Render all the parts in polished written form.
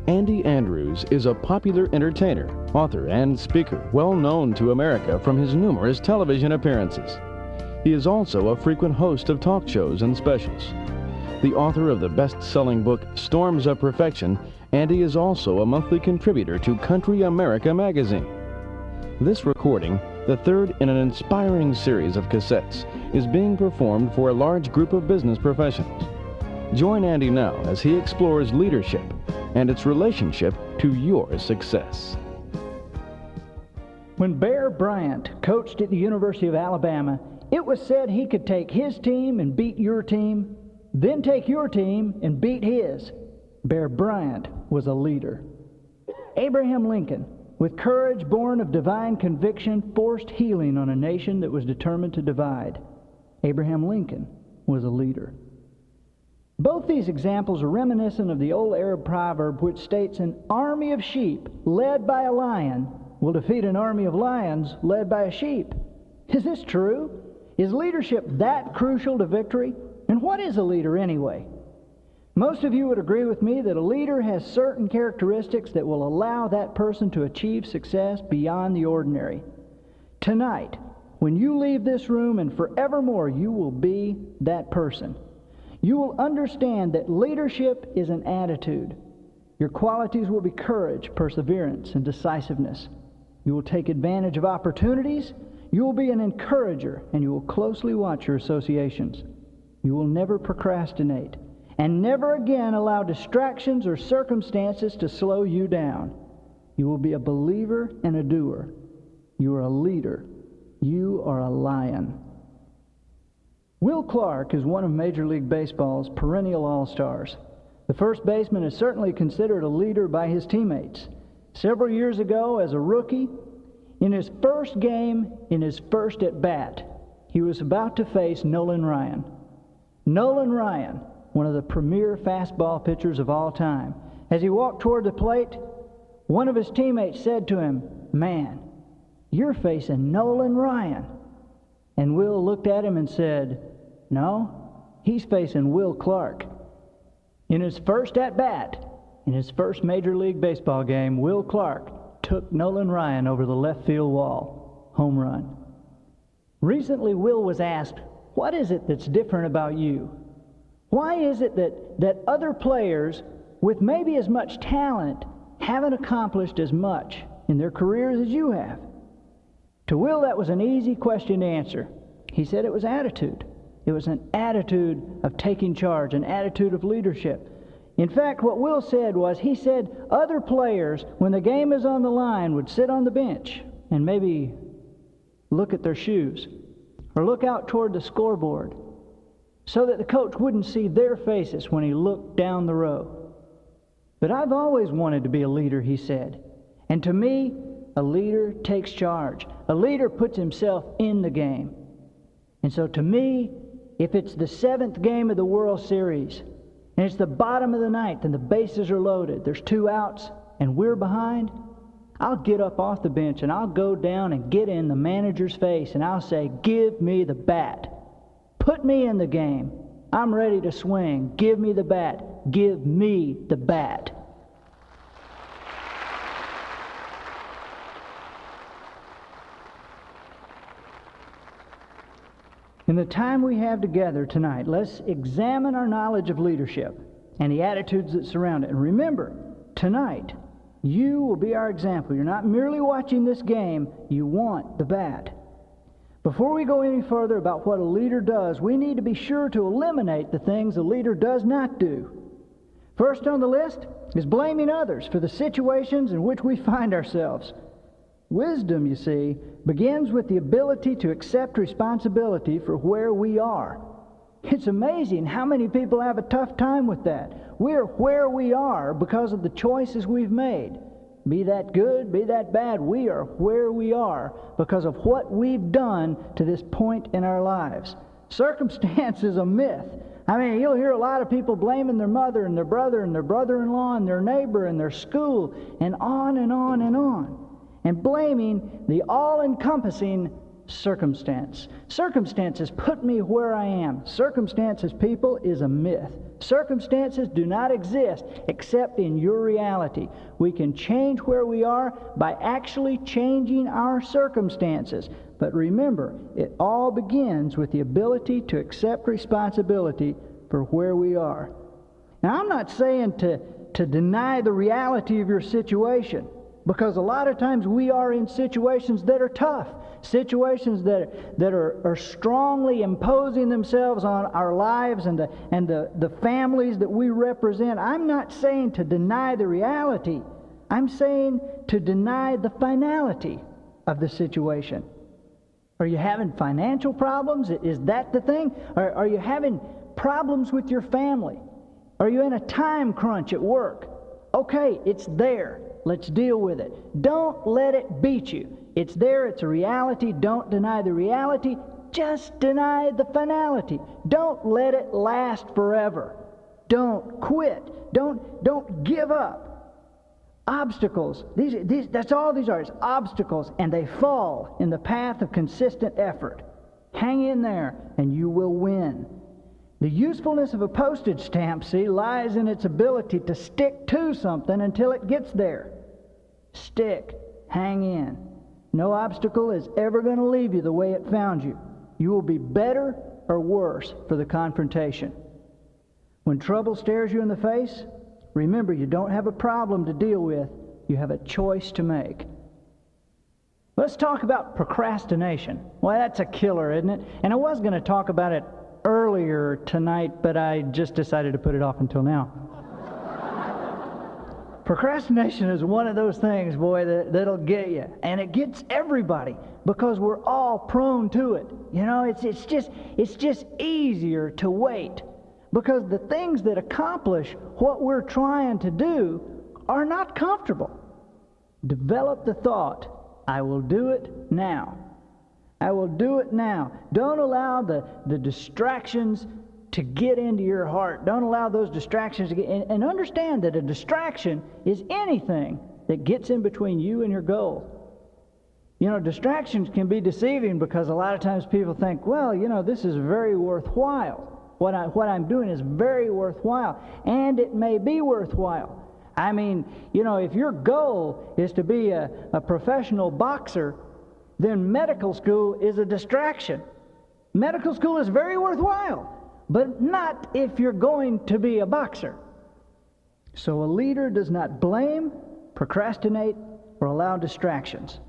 Andy Andrews is a popular entertainer, author, and speaker well known to America from his numerous television appearances. He is also a frequent host of talk shows and specials. The author of the best-selling book Storms of Perfection, Andy is also a monthly contributor to Country America magazine. This recording, the third in an inspiring series of cassettes, is being performed for a large group of business professionals. Join Andy now as he explores leadership and its relationship to your success. When Bear Bryant coached at the University of Alabama, it was said he could take his team and beat your team, then take your team and beat his. Bear Bryant was a leader. Abraham Lincoln, with courage born of divine conviction, forced healing on a nation that was determined to divide. Abraham Lincoln was a leader. Both these examples are reminiscent of the old Arab proverb which states an army of sheep led by a lion will defeat an army of lions led by a sheep. Is this true? Is leadership that crucial to victory? And what is a leader anyway? Most of you would agree with me that a leader has certain characteristics that will allow that person to achieve success beyond the ordinary. Tonight, when you leave this room and forevermore, you will be that person. You will understand that leadership is an attitude. Your qualities will be courage, perseverance, and decisiveness. You will take advantage of opportunities. You will be an encourager, and you will closely watch your associations. You will never procrastinate, and never again allow distractions or circumstances to slow you down. You will be a believer and a doer. You are a leader. You are a lion. Will Clark is one of Major League Baseball's perennial all-stars. The first baseman is certainly considered a leader by his teammates. Several years ago, as a rookie, in his first game, in his first at-bat, he was about to face Nolan Ryan. Nolan Ryan, one of the premier fastball pitchers of all time. As he walked toward the plate, one of his teammates said to him, "Man, you're facing Nolan Ryan." And Will looked at him and said, "No, he's facing Will Clark." In his first at-bat, in his first Major League Baseball game, Will Clark took Nolan Ryan over the left field wall. Home run. Recently, Will was asked, "What is it that's different about you? Why is it that other players with maybe as much talent haven't accomplished as much in their careers as you have?" To Will, that was an easy question to answer. He said it was attitude. It was an attitude of taking charge, an attitude of leadership. In fact, what Will said was, he said other players, when the game is on the line, would sit on the bench and maybe look at their shoes or look out toward the scoreboard so that the coach wouldn't see their faces when he looked down the row. But I've always wanted to be a leader, he said. And to me, a leader takes charge. A leader puts himself in the game. And so to me, if it's the 7th game of the World Series, and it's the bottom of the ninth, and the bases are loaded, there's 2 outs, and we're behind, I'll get up off the bench, and I'll go down and get in the manager's face, and I'll say, "Give me the bat. Put me in the game. I'm ready to swing. Give me the bat. Give me the bat." In the time we have together tonight, let's examine our knowledge of leadership and the attitudes that surround it. And remember, tonight, you will be our example. You're not merely watching this game, you want the bat. Before we go any further about what a leader does, we need to be sure to eliminate the things a leader does not do. First on the list is blaming others for the situations in which we find ourselves. Wisdom, you see, begins with the ability to accept responsibility for where we are. It's amazing how many people have a tough time with that. We're where we are because of the choices we've made. Be that good, be that bad, we are where we are because of what we've done to this point in our lives. Circumstance is a myth. I mean, you'll hear a lot of people blaming their mother and their brother and their brother-in-law and their neighbor and their school and on and on and on. And blaming the all-encompassing circumstance. Circumstances put me where I am. Circumstances, people, is a myth. Circumstances do not exist except in your reality. We can change where we are by actually changing our circumstances. But remember, it all begins with the ability to accept responsibility for where we are. Now, I'm not saying to deny the reality of your situation, because a lot of times we are in situations that are tough, situations that are strongly imposing themselves on our lives and the families that we represent. I'm not saying to deny the reality. I'm saying to deny the finality of the situation. Are you having financial problems? Is that the thing? Are you having problems with your family? Are you in a time crunch at work? Okay, it's there. Let's deal with it. Don't let it beat you. It's there. It's a reality. Don't deny the reality. Just deny the finality. Don't let it last forever. Don't quit. Don't give up. Obstacles. That's all these are. It's obstacles, and they fall in the path of consistent effort. Hang in there, and you will win. The usefulness of a postage stamp, see, lies in its ability to stick to something until it gets there. Stick. Hang in. No obstacle is ever going to leave you the way it found you. You will be better or worse for the confrontation. When trouble stares you in the face, remember you don't have a problem to deal with. You have a choice to make. Let's talk about procrastination. Well, that's a killer, isn't it? And I was going to talk about it earlier tonight, but I just decided to put it off until now. Procrastination is one of those things, boy, that'll get you. And it gets everybody because we're all prone to it. You know, it's just easier to wait because the things that accomplish what we're trying to do are not comfortable. Develop the thought, I will do it now. I will do it now. Don't allow the distractions to get into your heart. Don't allow those distractions to get in. And understand that a distraction is anything that gets in between you and your goal. You know, distractions can be deceiving because a lot of times people think, well, you know, this is very worthwhile. What I'm doing is very worthwhile. And it may be worthwhile. I mean, you know, if your goal is to be a professional boxer, then medical school is a distraction. Medical school is very worthwhile, but not if you're going to be a boxer. So a leader does not blame, procrastinate, or allow distractions.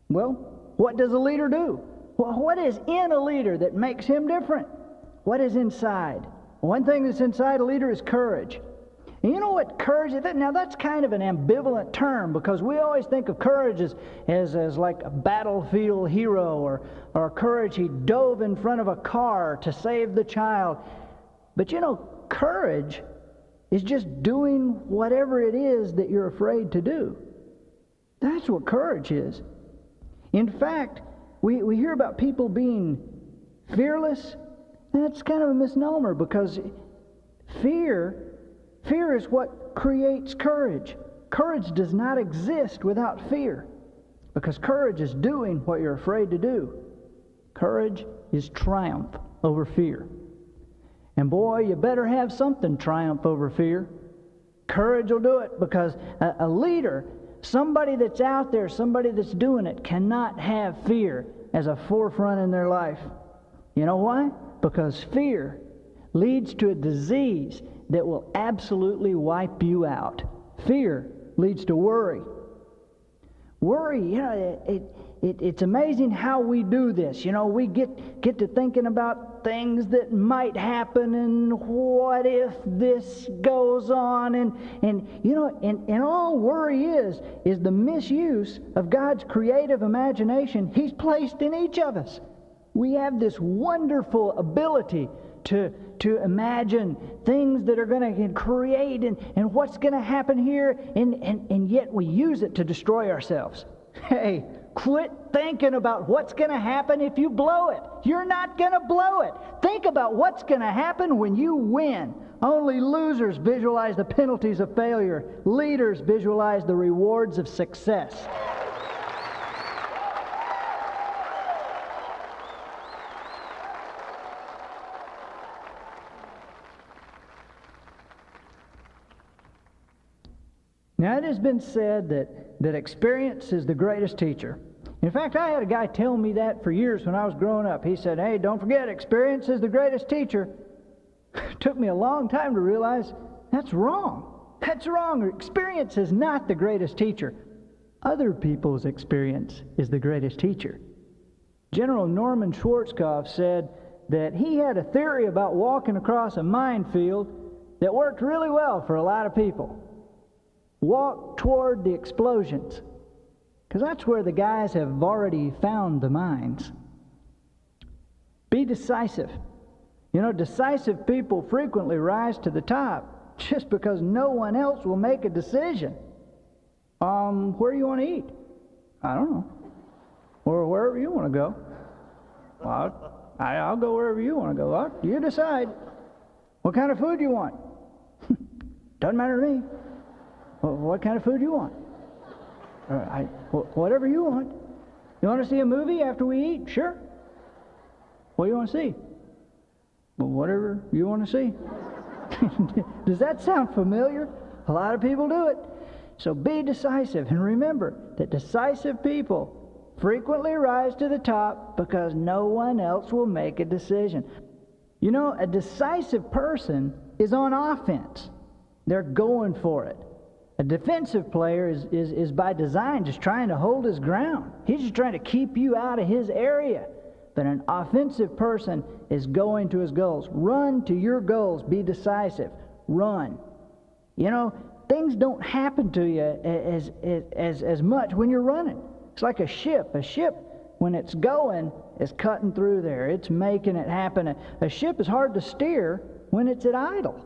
Well, what does a leader do? Well, what is in a leader that makes him different? What is inside? One thing that's inside a leader is courage. And you know what courage is? Now that's kind of an ambivalent term because we always think of courage as like a battlefield hero or courage, he dove in front of a car to save the child. But you know, courage is just doing whatever it is that you're afraid to do. That's what courage is. In fact, we hear about people being fearless, and that's kind of a misnomer because fear is what creates courage. Courage does not exist without fear because courage is doing what you're afraid to do. Courage is triumph over fear. And boy, you better have something triumph over fear. Courage will do it because a leader, somebody that's out there, somebody that's doing it, cannot have fear as a forefront in their life. You know why? Because fear leads to a disease that will absolutely wipe you out. Fear leads to worry. Worry, you know, it's amazing how we do this. You know, we get to thinking about things that might happen and what if this goes on and you know, and all worry is the misuse of God's creative imagination He's placed in each of us. We have this wonderful ability to imagine things that are going to create and what's going to happen here, and yet we use it to destroy ourselves. Hey, quit thinking about what's going to happen if you blow it. You're not going to blow it. Think about what's going to happen when you win. Only losers visualize the penalties of failure. Leaders visualize the rewards of success. Now, it has been said that experience is the greatest teacher. In fact, I had a guy tell me that for years when I was growing up. He said, hey, don't forget, experience is the greatest teacher. It took me a long time to realize that's wrong. That's wrong. Experience is not the greatest teacher. Other people's experience is the greatest teacher. General Norman Schwarzkopf said that he had a theory about walking across a minefield that worked really well for a lot of people. Walk toward the explosions, because that's where the guys have already found the mines. Be decisive. You know, decisive people frequently rise to the top just because no one else will make a decision. Where do you want to eat? I don't know. Or wherever you want to go. Well, I'll go wherever you want to go. Well, you decide. What kind of food you want? Doesn't matter to me. Well, what kind of food you want? Whatever you want. You want to see a movie after we eat? Sure. What do you want to see? Well, whatever you want to see. Does that sound familiar? A lot of people do it. So be decisive, and remember that decisive people frequently rise to the top because no one else will make a decision. You know, a decisive person is on offense. They're going for it. A defensive player is by design just trying to hold his ground. He's just trying to keep you out of his area. But an offensive person is going to his goals. Run to your goals. Be decisive. Run. You know, things don't happen to you as much when you're running. It's like a ship. A ship, when it's going, is cutting through there. It's making it happen. A ship is hard to steer when it's at idle.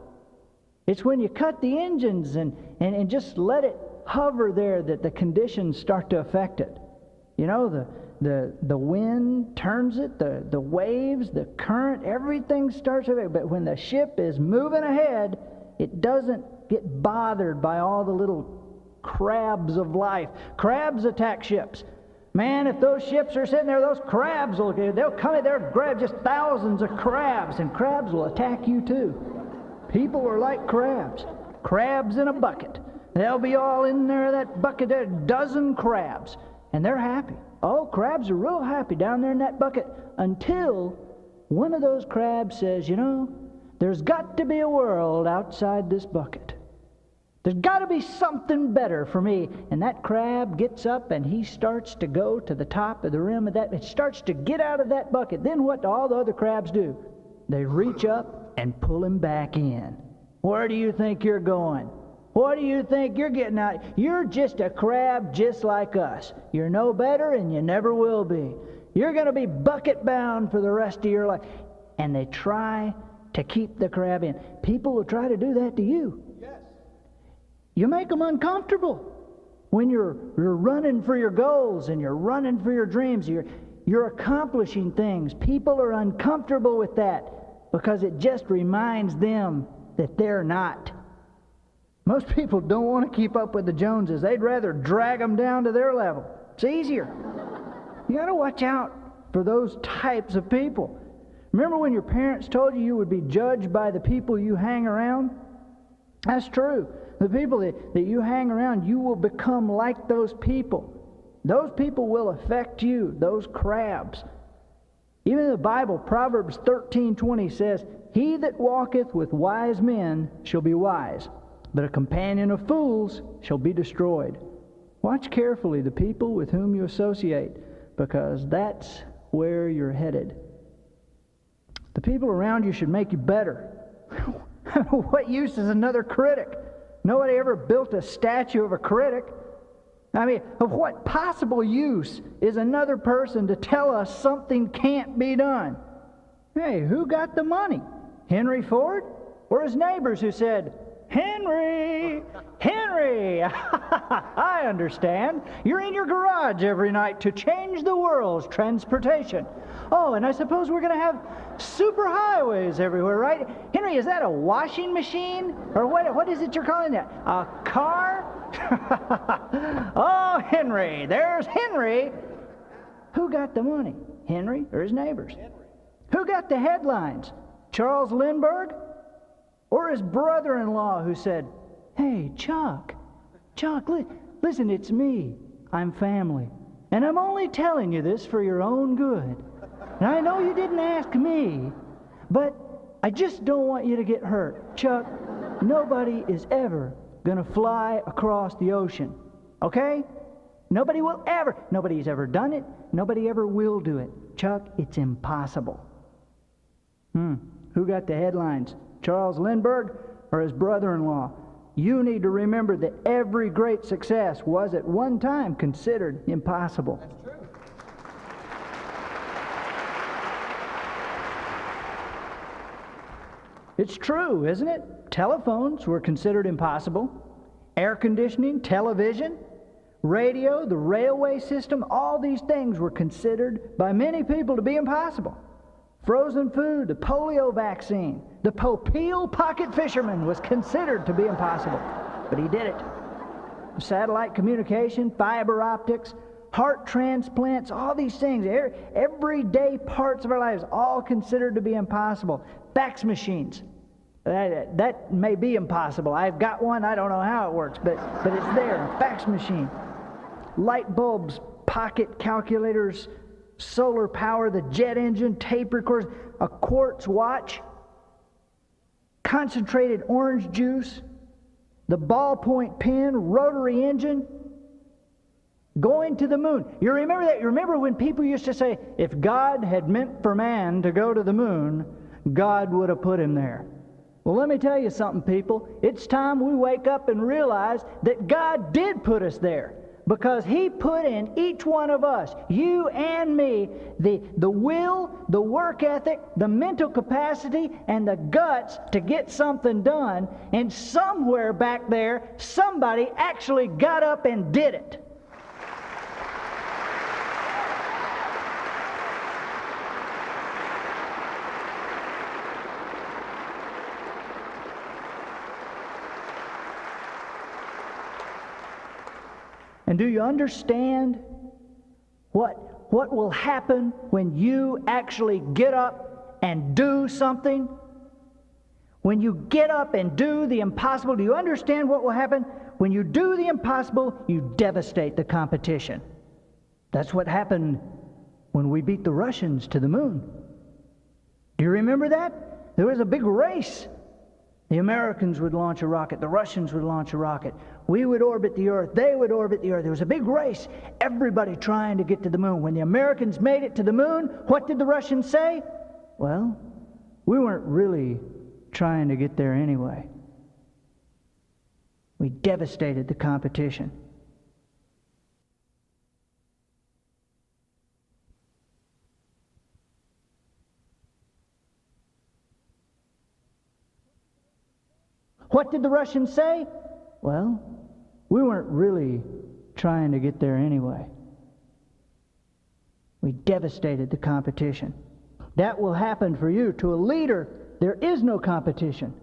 It's when you cut the engines and just let it hover there that the conditions start to affect it. You know, the wind turns it, the waves, the current, everything starts to affect. But when the ship is moving ahead, it doesn't get bothered by all the little crabs of life. Crabs attack ships. Man, if those ships are sitting there, those crabs they'll come in there and grab just thousands of crabs, and crabs will attack you too. People are like crabs. Crabs in a bucket. They'll be all in there, that bucket, there, a dozen crabs. And they're happy. Oh, crabs are real happy down there in that bucket until one of those crabs says, you know, there's got to be a world outside this bucket. There's got to be something better for me. And that crab gets up and he starts to go to the top of the rim of that. It starts to get out of that bucket. Then what do all the other crabs do? They reach up and pull him back in. Where do you think you're going? What do you think you're getting out? You're just a crab just like us. You're no better and you never will be. You're going to be bucket bound for the rest of your life. And they try to keep the crab in. People will try to do that to you. Yes. You make them uncomfortable. When you're running for your goals and you're running for your dreams, you're accomplishing things. People are uncomfortable with that, because it just reminds them that they're not. Most people don't want to keep up with the Joneses. They'd rather drag them down to their level. It's easier. You got to watch out for those types of people. Remember when your parents told you would be judged by the people you hang around? That's true. The people that you hang around, you will become like those people. Those people will affect you, those crabs. Even in the Bible, Proverbs 13:20 says, he that walketh with wise men shall be wise, but a companion of fools shall be destroyed. Watch carefully the people with whom you associate, because that's where you're headed. The people around you should make you better. What use is another critic? Nobody ever built a statue of a critic. I mean, of what possible use is another person to tell us something can't be done? Hey, who got the money? Henry Ford? Or his neighbors who said, Henry, I understand. You're in your garage every night to change the world's transportation. Oh, and I suppose we're going to have superhighways everywhere, right? Henry, is that a washing machine? Or what is it you're calling that? A car? Oh, Henry, there's Henry. Who got the money? Henry or his neighbors? Who got the headlines? Charles Lindbergh? Or his brother-in-law who said, hey, Chuck, Chuck, listen, it's me. I'm family. And I'm only telling you this for your own good. And I know you didn't ask me, but I just don't want you to get hurt. Chuck, nobody is ever going to fly across the ocean. Okay? Nobody's ever done it. Nobody ever will do it. Chuck, it's impossible. Who got the headlines? Charles Lindbergh or his brother-in-law? You need to remember that every great success was at one time considered impossible. That's true. It's true, isn't it? Telephones were considered impossible. Air conditioning, television, radio, the railway system, all these things were considered by many people to be impossible. Frozen food, the polio vaccine, the Popeil pocket fisherman was considered to be impossible, but he did it. Satellite communication, fiber optics, heart transplants, all these things, everyday parts of our lives, all considered to be impossible. Fax machines, that may be impossible. I've got one, I don't know how it works, but it's there, a fax machine. Light bulbs, pocket calculators, solar power, the jet engine, tape recorders, a quartz watch, concentrated orange juice, the ballpoint pen, rotary engine, going to the moon. You remember that? You remember when people used to say, if God had meant for man to go to the moon, God would have put him there. Well, let me tell you something, people. It's time we wake up and realize that God did put us there. Because He put in each one of us, you and me, the will, the work ethic, the mental capacity, and the guts to get something done. And somewhere back there, somebody actually got up and did it. And do you understand what will happen when you actually get up and do something? When you get up and do the impossible, do you understand what will happen? When you do the impossible, you devastate the competition. That's what happened when we beat the Russians to the moon. Do you remember that? There was a big race. The Americans would launch a rocket. The Russians would launch a rocket. We would orbit the Earth. They would orbit the Earth. There was a big race. Everybody trying to get to the moon. When the Americans made it to the moon, what did the Russians say? Well, we weren't really trying to get there anyway. We devastated the competition. What did the Russians say? Well, we weren't really trying to get there anyway. We devastated the competition. That will happen for you. To a leader, there is no competition.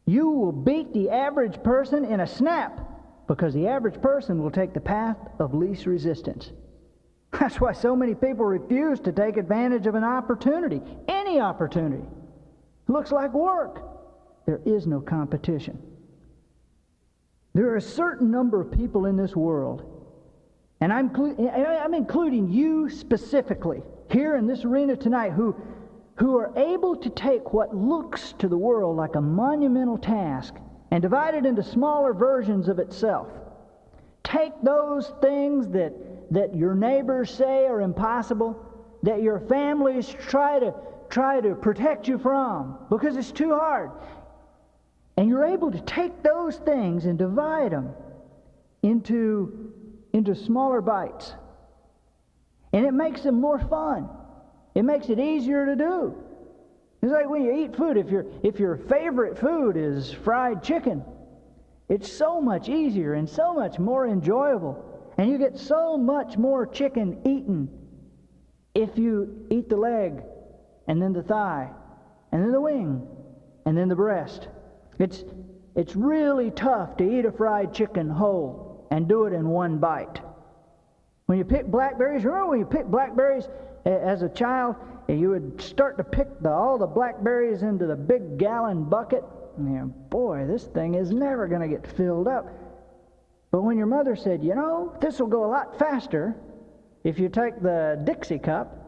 You will beat the average person in a snap because the average person will take the path of least resistance. That's why so many people refuse to take advantage of an opportunity, any opportunity. It looks like work. There is no competition. There are a certain number of people in this world, and I'm including you specifically here in this arena tonight, who are able to take what looks to the world like a monumental task and divide it into smaller versions of itself. Take those things that your neighbors say are impossible, that your families try to protect you from because it's too hard. And you're able to take those things and divide them into smaller bites. And it makes them more fun. It makes it easier to do. It's like when you eat food, if your favorite food is fried chicken, it's so much easier and so much more enjoyable. And you get so much more chicken eaten if you eat the leg, and then the thigh, and then the wing, and then the breast. It's really tough to eat a fried chicken whole and do it in one bite. When you pick blackberries, remember when you picked blackberries as a child, you would start to pick all the blackberries into the big gallon bucket. And boy, this thing is never going to get filled up. But when your mother said, you know, this will go a lot faster if you take the Dixie cup,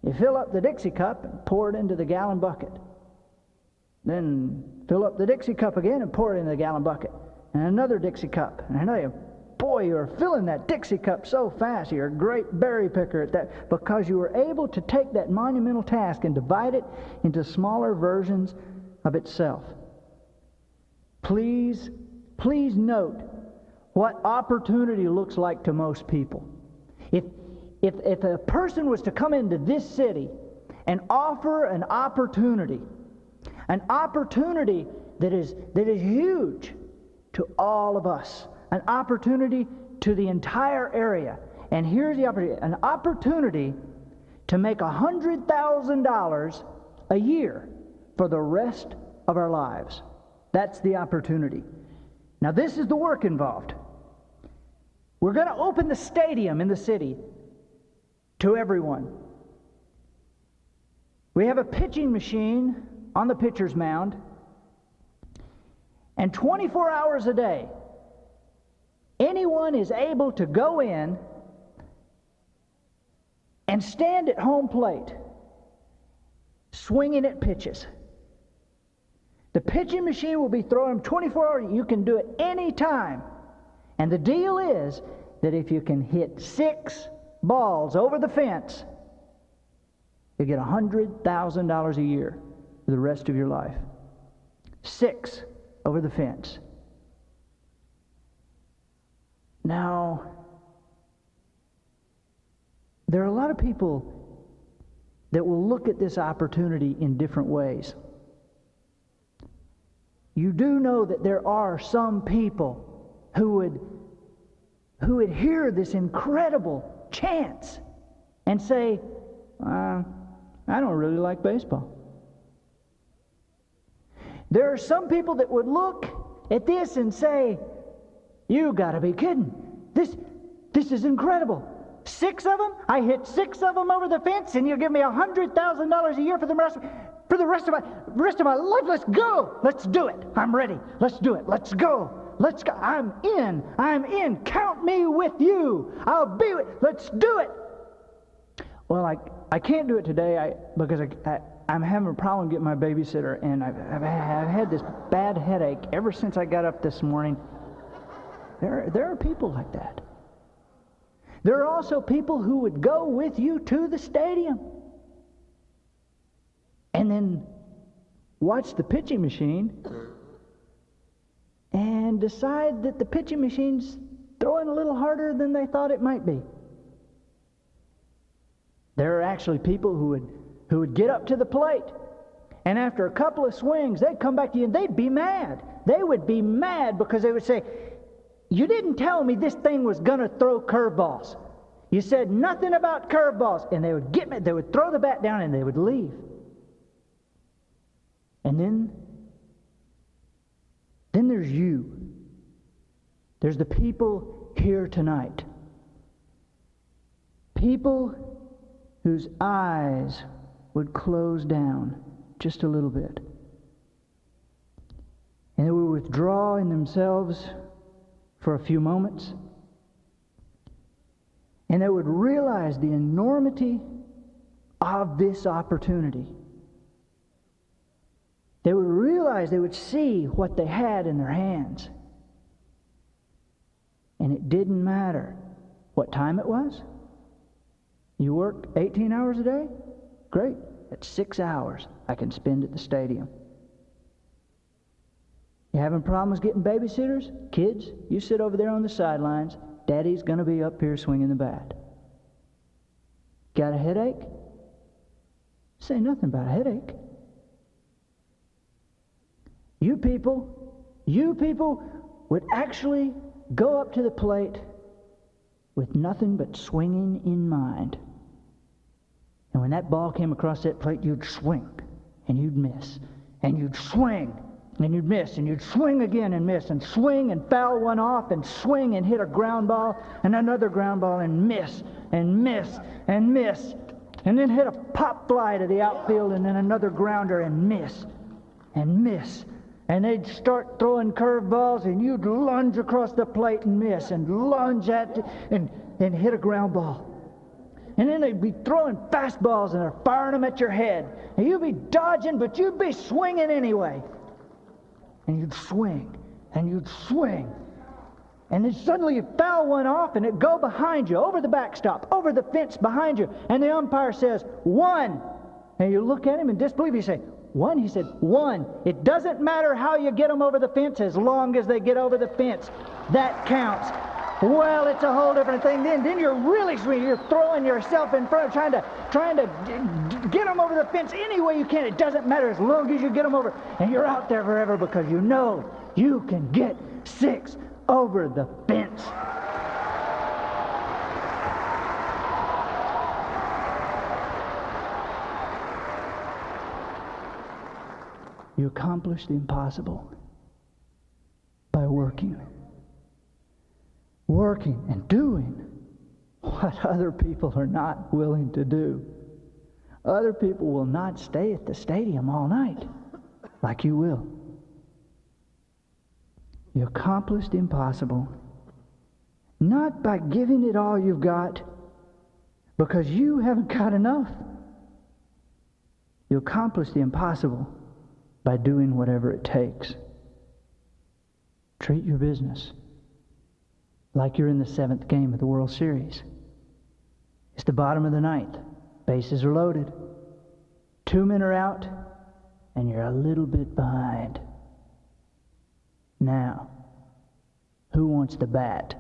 you fill up the Dixie cup and pour it into the gallon bucket. Then fill up the Dixie cup again and pour it into the gallon bucket. And another Dixie cup. And another. Boy, you're filling that Dixie cup so fast. You're a great berry picker at that, because you were able to take that monumental task and divide it into smaller versions of itself. Please note what opportunity looks like to most people. If a person was to come into this city and offer an opportunity that is huge to all of us, an opportunity to the entire area. And here's the opportunity, an opportunity to make $100,000 a year for the rest of our lives. That's the opportunity. Now this is the work involved. We're going to open the stadium in the city to everyone. We have a pitching machine on the pitcher's mound, and 24 hours a day, anyone is able to go in and stand at home plate, swinging at pitches. The pitching machine will be throwing 24 hours. You can do it any time. And the deal is that if you can hit 6 balls over the fence, you get $100,000 a year for the rest of your life. 6 over the fence. Now, there are a lot of people that will look at this opportunity in different ways. You do know that there are some people who would hear this incredible chance and say, I don't really like baseball. There are some people that would look at this and say, you got to be kidding. This is incredible. 6 of them? I hit 6 of them over the fence, and you give me $100,000 a year for the rest of my life. Let's go. Let's do it. I'm ready. Let's do it. Let's go. Let's go. I'm in. Count me with you. I'll be with. Let's do it. Well, I can't do it today because I'm having a problem getting my babysitter, and I've had this bad headache ever since I got up this morning. There are people like that. There are also people who would go with you to the stadium and then watch the pitching machine and decide that the pitching machine's throwing a little harder than they thought it might be. There are actually people who would get up to the plate, and after a couple of swings, they'd come back to you and they'd be mad. They would be mad because they would say, you didn't tell me this thing was going to throw curveballs. You said nothing about curveballs. And they would get mad. They would throw the bat down and they would leave. And then there's you. There's the people here tonight. People whose eyes would close down just a little bit. And they would withdraw in themselves for a few moments, and they would realize the enormity of this opportunity. They would realize, they would see what they had in their hands. And it didn't matter what time it was. You work 18 hours a day? Great. That's 6 hours I can spend at the stadium. You having problems getting babysitters? Kids, you sit over there on the sidelines. Daddy's going to be up here swinging the bat. Got a headache? Say nothing about a headache. You people would actually go up to the plate with nothing but swinging in mind. And when that ball came across that plate, you'd swing, and you'd miss, and you'd swing, and you'd miss, and you'd swing again and miss, and swing and foul one off, and swing and hit a ground ball, and another ground ball, and miss, and miss, and miss, and then hit a pop fly to the outfield, and then another grounder, and miss, and miss, And they'd start throwing curveballs, and you'd lunge across the plate and miss, and lunge at and hit a ground ball. And then they'd be throwing fastballs, and they're firing them at your head. And you'd be dodging, but you'd be swinging anyway. And you'd swing, and you'd swing. And then suddenly you foul one off, and it'd go behind you, over the backstop, over the fence behind you. And the umpire says, 1. And you look at him in disbelief. You say, 1? He said, 1. It doesn't matter how you get them over the fence as long as they get over the fence. That counts. Well, it's a whole different thing. Then you're really swinging. You're throwing yourself in front, trying to get them over the fence any way you can. It doesn't matter as long as you get them over. And you're out there forever because you know you can get 6 over the fence. You accomplish the impossible by working and doing what other people are not willing to do. Other people will not stay at the stadium all night like you will. You accomplish the impossible not by giving it all you've got because you haven't got enough. You accomplish the impossible by doing whatever it takes. Treat your business like you're in the 7th game of the World Series. It's the bottom of the 9th. Bases are loaded. 2 men are out, and you're a little bit behind. Now, who wants to bat?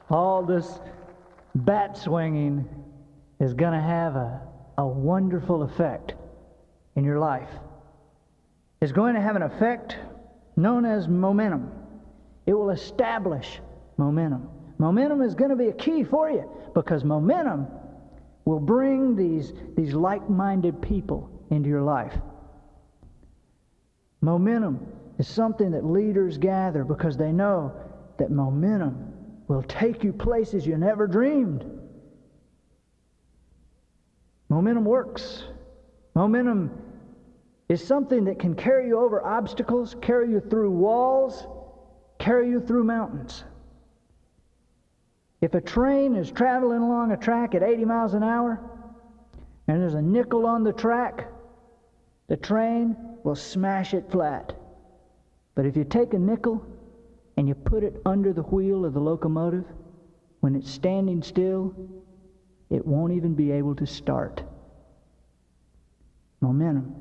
All this bat swinging is going to have a wonderful effect in your life. It's going to have an effect known as momentum. It will establish momentum. Momentum is going to be a key for you because momentum will bring these like-minded people into your life. Momentum is something that leaders gather because they know that momentum will take you places you never dreamed. Momentum works. Momentum is something that can carry you over obstacles, carry you through walls, carry you through mountains. If a train is traveling along a track at 80 miles an hour and there's a nickel on the track, the train will smash it flat. But if you take a nickel and you put it under the wheel of the locomotive, when it's standing still, it won't even be able to start. Momentum.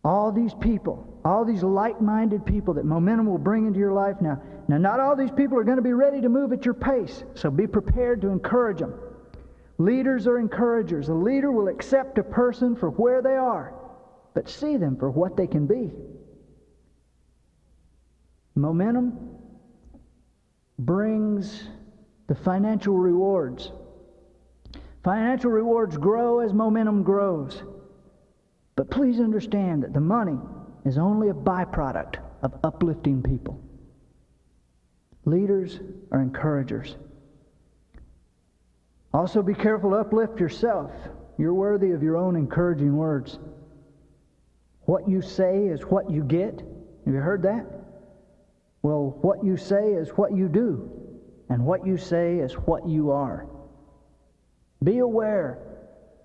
All these people, all these like-minded people that momentum will bring into your life now. Now, not all these people are going to be ready to move at your pace, so be prepared to encourage them. Leaders are encouragers. A leader will accept a person for where they are, but see them for what they can be. Momentum brings the financial rewards. Financial rewards grow as momentum grows. But please understand that the money is only a byproduct of uplifting people. Leaders are encouragers. Also be careful to uplift yourself. You're worthy of your own encouraging words. What you say is what you get. Have you heard that? Well, what you say is what you do, and what you say is what you are. Be aware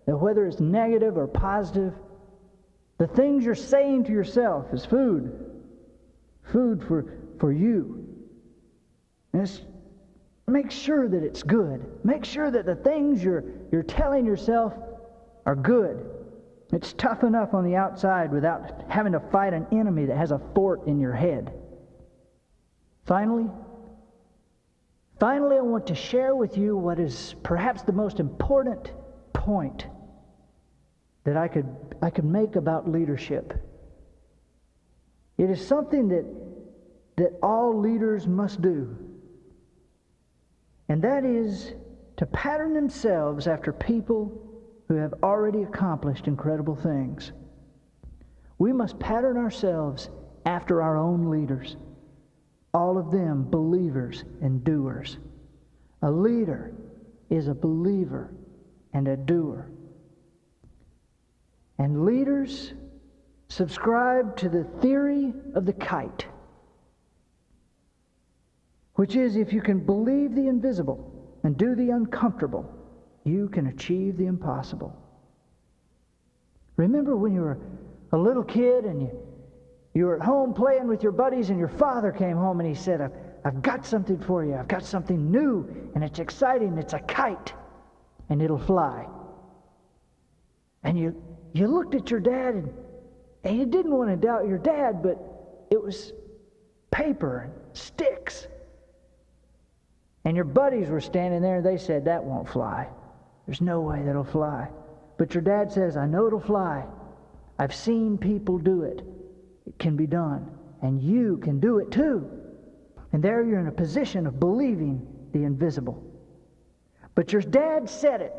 that whether it's negative or positive, the things you're saying to yourself is food for you. And make sure that it's good. Make sure that the things you're telling yourself are good. It's tough enough on the outside without having to fight an enemy that has a fort in your head. Finally, Finally, I want to share with you what is perhaps the most important point that I could make about leadership. It is something that all leaders must do. And that is to pattern themselves after people who have already accomplished incredible things. We must pattern ourselves after our own leaders, all of them believers and doers. A leader is a believer and a doer. And leaders subscribe to the theory of the kite, which is, if you can believe the invisible and do the uncomfortable, you can achieve the impossible. Remember when you were a little kid and you were at home playing with your buddies, and your father came home and he said, I've got something for you. I've got something new, and it's exciting. It's a kite, and it'll fly. And you looked at your dad, and you didn't want to doubt your dad, but it was paper and sticks. And your buddies were standing there, and they said, that won't fly. There's no way that'll fly. But your dad says, I know it'll fly. I've seen people do it. It can be done. And you can do it too. And there you're in a position of believing the invisible. But your dad said it,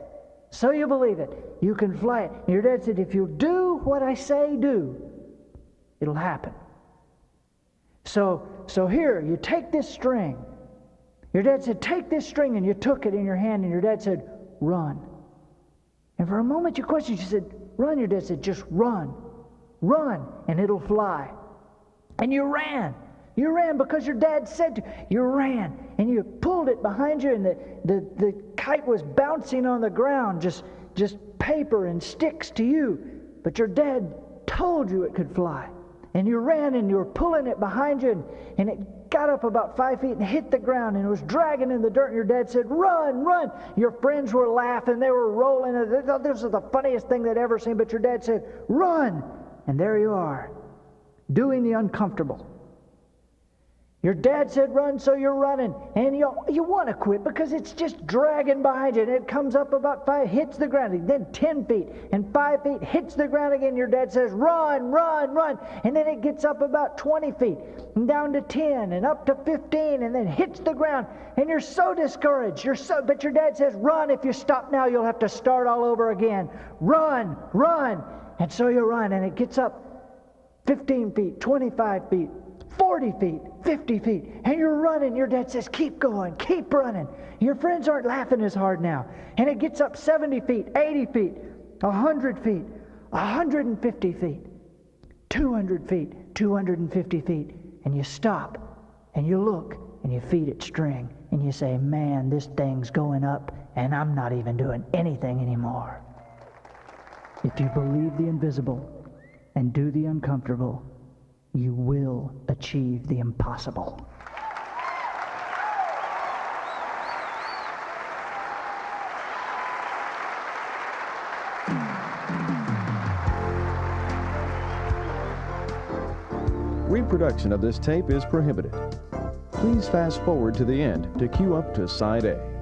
so you believe it. You can fly it. And your dad said, if you do what I say do, it'll happen. So here, you take this string. Your dad said, take this string, and you took it in your hand, and your dad said, run. And for a moment you questioned, you said, run. Your dad said, just run. Run, and it'll fly. And you ran. You ran because your dad said to. You ran, and you pulled it behind you, and the kite was bouncing on the ground, just paper and sticks to you. But your dad told you it could fly. And you ran, and you were pulling it behind you, and it got up about 5 feet and hit the ground, and it was dragging in the dirt, and your dad said, run, run. Your friends were laughing. They were rolling. They thought this was the funniest thing they'd ever seen, but your dad said, run. And there you are, doing the uncomfortable. Your dad said run, so you're running. And you want to quit because it's just dragging behind you. And it comes up about 5, hits the ground. And then 10 feet and 5 feet, hits the ground again. Your dad says run, run, run. And then it gets up about 20 feet and down to 10 and up to 15 and then hits the ground. And you're so discouraged. But your dad says run. If you stop now, you'll have to start all over again. Run, run. And so you run, and it gets up 15 feet, 25 feet, 40 feet, 50 feet, and you're running. Your dad says, keep going, keep running. Your friends aren't laughing as hard now. And it gets up 70 feet, 80 feet, 100 feet, 150 feet, 200 feet, 250 feet, and you stop, and you look, and you feed it string, and you say, man, this thing's going up, and I'm not even doing anything anymore. If you believe the invisible and do the uncomfortable, you will achieve the impossible. Reproduction of this tape is prohibited. Please fast forward to the end to cue up to side A.